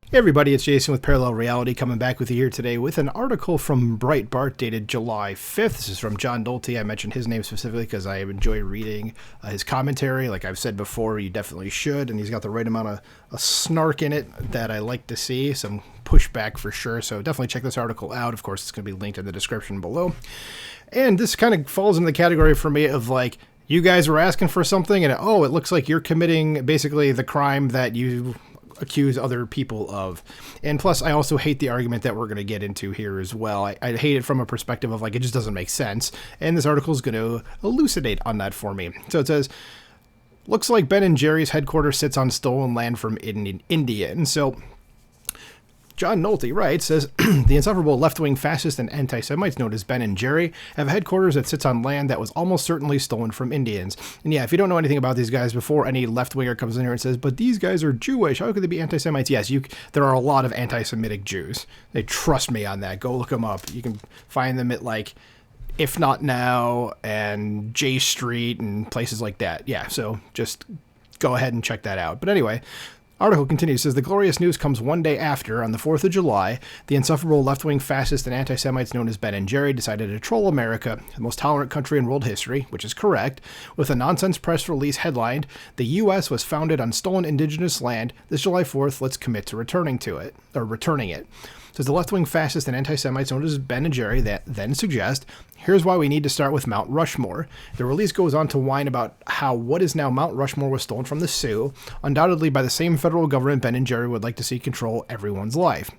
Hey everybody, it's Jason with Parallel Reality coming back with you here today with an article from Brietbart dated July 5th. This is from John Nolte. I mentioned his name specifically because I enjoy reading his commentary. Like I've said before, you definitely should, and he's got the right amount of snark in it that I like to see, some pushback for sure, so definitely check this article out. Of course, it's going to be linked in the description below. And this kind of falls into the category for me of like, you guys were asking for something, and it looks like you're committing basically the crime that you accuse other people of. And plus, I also hate the argument that we're going to get into here as well. I hate it from a perspective of like, it just doesn't make sense. And this article is going to elucidate on that for me. So it says, looks like Ben&Jerry's headquarters sits on stolen land from India. And so John Nolte writes, says, the insufferable left-wing fascists and anti-Semites known as Ben&Jerry have a headquarters that sits on land that was almost certainly stolen from Indians. And yeah, if you don't know anything about these guys, before any left-winger comes in here and says, but these guys are Jewish, how could they be anti-Semites? Yes, there are a lot of anti-Semitic Jews. They trust me on that. Go look them up. You can find them at like If Not Now and J Street and places like that. Yeah, so just go ahead and check that out. But anyway, article continues, says, the glorious news comes one day after, on the 4th of July, the insufferable left-wing fascists and anti-Semites known as Ben&Jerry decided to troll America, the most tolerant country in world history, which is correct, with a nonsense press release headlined, the U.S. was founded on stolen indigenous land. This July 4th, let's commit to returning it. Says the left-wing fascists and anti-Semites known as Ben&Jerry that then suggest, here's why we need to start with Mount Rushmore. The release goes on to whine about how what is now Mount Rushmore was stolen from the Sioux, undoubtedly by the same federal government Ben&Jerry would like to see control everyone's life.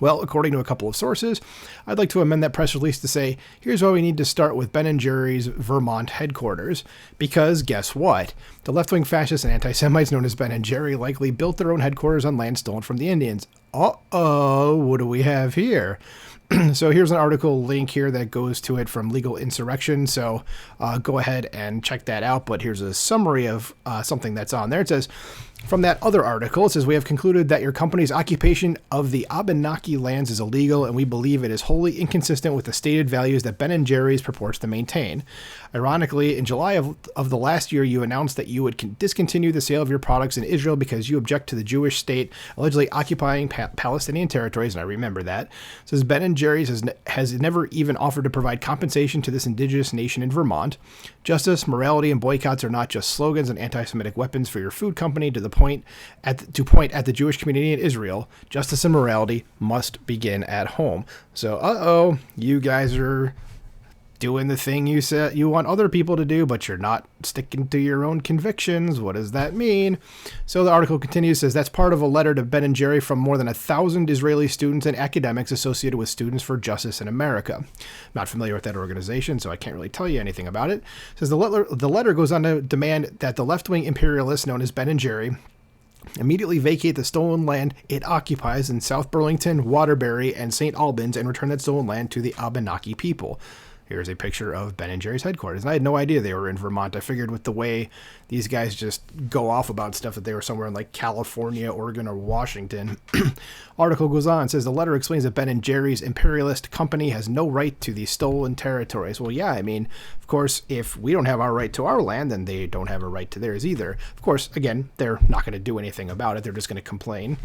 Well, according to a couple of sources, I'd like to amend that press release to say, here's why we need to start with Ben&Jerry's Vermont headquarters. Because, guess what? The left-wing fascists and anti-Semites known as Ben&Jerry likely built their own headquarters on land stolen from the Indians. Uh-oh, what do we have here? So here's an article link here that goes to it from Legal Insurrection, so go ahead and check that out. But here's a summary of something that's on there. It says, from that other article, it says, we have concluded that your company's occupation of the Abenaki lands is illegal, and we believe it is wholly inconsistent with the stated values that Ben&Jerry's purports to maintain. Ironically, in July of the last year, you announced that you would discontinue the sale of your products in Israel because you object to the Jewish state allegedly occupying Palestinian territories, and I remember that. It says Ben&Jerry's has never even offered to provide compensation to this indigenous nation in Vermont. Justice, morality, and boycotts are not just slogans and anti-Semitic weapons for your food company to point at the Jewish community in Israel. Justice and morality must begin at home. So, you guys are doing the thing you said you want other people to do, but you're not sticking to your own convictions. What does that mean? So the article continues, says that's part of a letter to Ben&Jerry from more than 1,000 Israeli students and academics associated with Students for Justice in America. I'm not familiar with that organization, so I can't really tell you anything about it. It says the letter goes on to demand that the left-wing imperialists known as Ben&Jerry immediately vacate the stolen land it occupies in South Burlington, Waterbury, and St. Albans and return that stolen land to the Abenaki people. Here's a picture of Ben&Jerry's headquarters. And I had no idea they were in Vermont. I figured with the way these guys just go off about stuff that they were somewhere in like California, Oregon, or Washington. Article goes on, says the letter explains that Ben&Jerry's imperialist company has no right to these stolen territories. Well, yeah, I mean, of course, if we don't have our right to our land, then they don't have a right to theirs either. Of course, again, they're not going to do anything about it. They're just going to complain.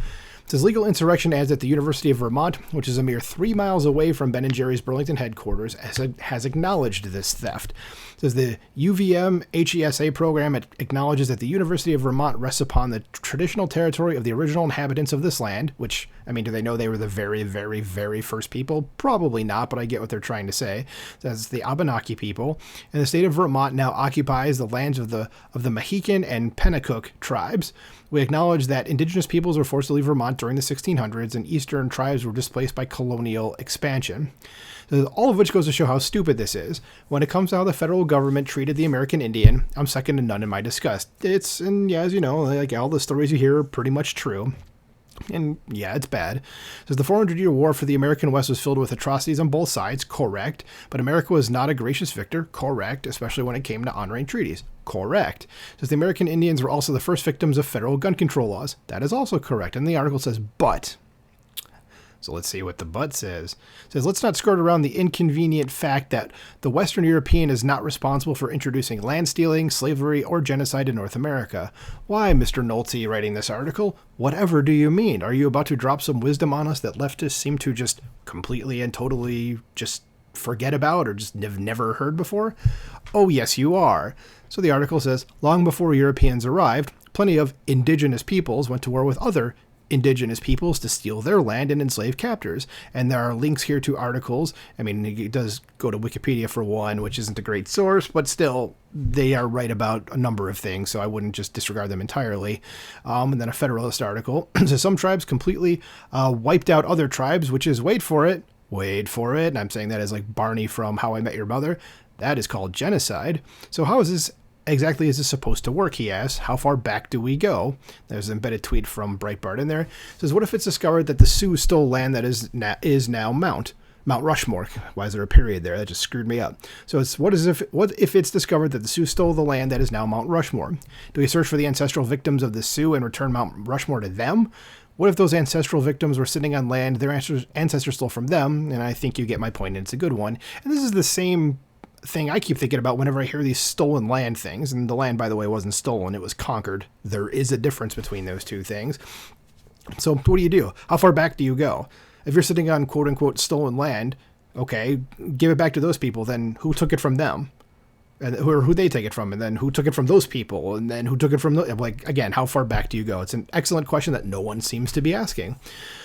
It says Legal Insurrection adds that the University of Vermont, which is a mere 3 miles away from Ben&Jerry's Burlington headquarters, has acknowledged this theft. It says the UVM HESA program acknowledges that the University of Vermont rests upon the traditional territory of the original inhabitants of this land, which, I mean, do they know they were the very, very, very first people? Probably not, but I get what they're trying to say. It says the Abenaki people, and the state of Vermont now occupies the lands of the Mohican and Pennacook tribes. We acknowledge that indigenous peoples were forced to leave Vermont during the 1600s, and eastern tribes were displaced by colonial expansion. So all of which goes to show how stupid this is. When it comes to how the federal government treated the American Indian, I'm second to none in my disgust. And yeah, as you know, like all the stories you hear are pretty much true. And yeah, it's bad. It says the 400-year war for the American West was filled with atrocities on both sides, correct. But America was not a gracious victor, correct, especially when it came to honoring treaties. Correct. It says the American Indians were also the first victims of federal gun control laws. That is also correct. And the article says, but. So let's see what the but says. It says, let's not skirt around the inconvenient fact that the Western European is not responsible for introducing land stealing, slavery, or genocide in North America. Why, Mr. Nolte, writing this article? Whatever do you mean? Are you about to drop some wisdom on us that leftists seem to just completely and totally just forget about or just have never heard before? Oh, yes, you are. So the article says, long before Europeans arrived, plenty of indigenous peoples went to war with other indigenous peoples to steal their land and enslave captors. And there are links here to articles. I mean, it does go to Wikipedia for one, which isn't a great source, but still, they are right about a number of things, so I wouldn't just disregard them entirely. And then a Federalist article says some tribes completely wiped out other tribes, which is, wait for it, and I'm saying that as like Barney from How I Met Your Mother. That is called genocide. So how is this exactly is this supposed to work, he asks. How far back do we go? There's an embedded tweet from Brietbart in there. It says, what if it's discovered that the Sioux stole land that is now Mount Rushmore? Why is there a period there? That just screwed me up. So it's what if it's discovered that the Sioux stole the land that is now Mount Rushmore? Do we search for the ancestral victims of the Sioux and return Mount Rushmore to them? What if those ancestral victims were sitting on land their ancestors stole from them? And I think you get my point, and it's a good one. And this is the same thing I keep thinking about whenever I hear these stolen land things. And the land, by the way, wasn't stolen. It was conquered. There is a difference between those two things. So what do? How far back do you go? If you're sitting on quote unquote stolen land, okay, give it back to those people. Then who took it from them? And who they take it from? And then who took it from those people? And then who took it from like, again, how far back do you go? It's an excellent question that no one seems to be asking.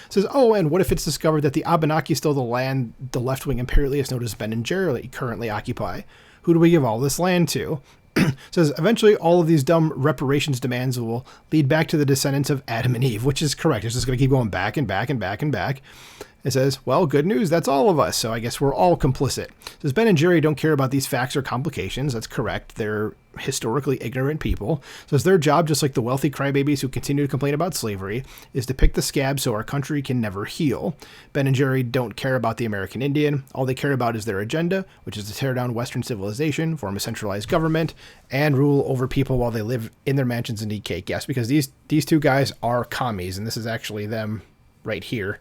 It says, oh, and what if it's discovered that the Abenaki stole the land the left-wing imperialists known as Ben&Jerrys currently occupy? Who do we give all this land to? It says, eventually all of these dumb reparations demands will lead back to the descendants of Adam and Eve, which is correct. It's just going to keep going back and back and back and back. It says, well, good news, that's all of us, so I guess we're all complicit. It says, Ben and Jerry don't care about these facts or complications. That's correct. They're historically ignorant people. So it's their job, just like the wealthy crybabies who continue to complain about slavery, is to pick the scab so our country can never heal. Ben and Jerry don't care about the American Indian. All they care about is their agenda, which is to tear down Western civilization, form a centralized government, and rule over people while they live in their mansions and eat cake. Yes, because these two guys are commies, and this is actually them right here.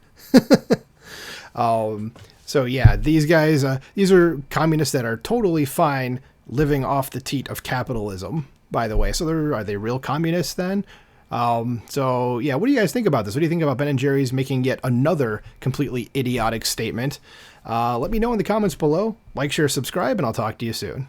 So yeah, these guys, these are communists that are totally fine living off the teat of capitalism, by the way. So are they real communists then? So yeah, what do you guys think about this? What do you think about Ben&Jerry's making yet another completely idiotic statement? Let me know in the comments below. Like, share, subscribe, and I'll talk to you soon.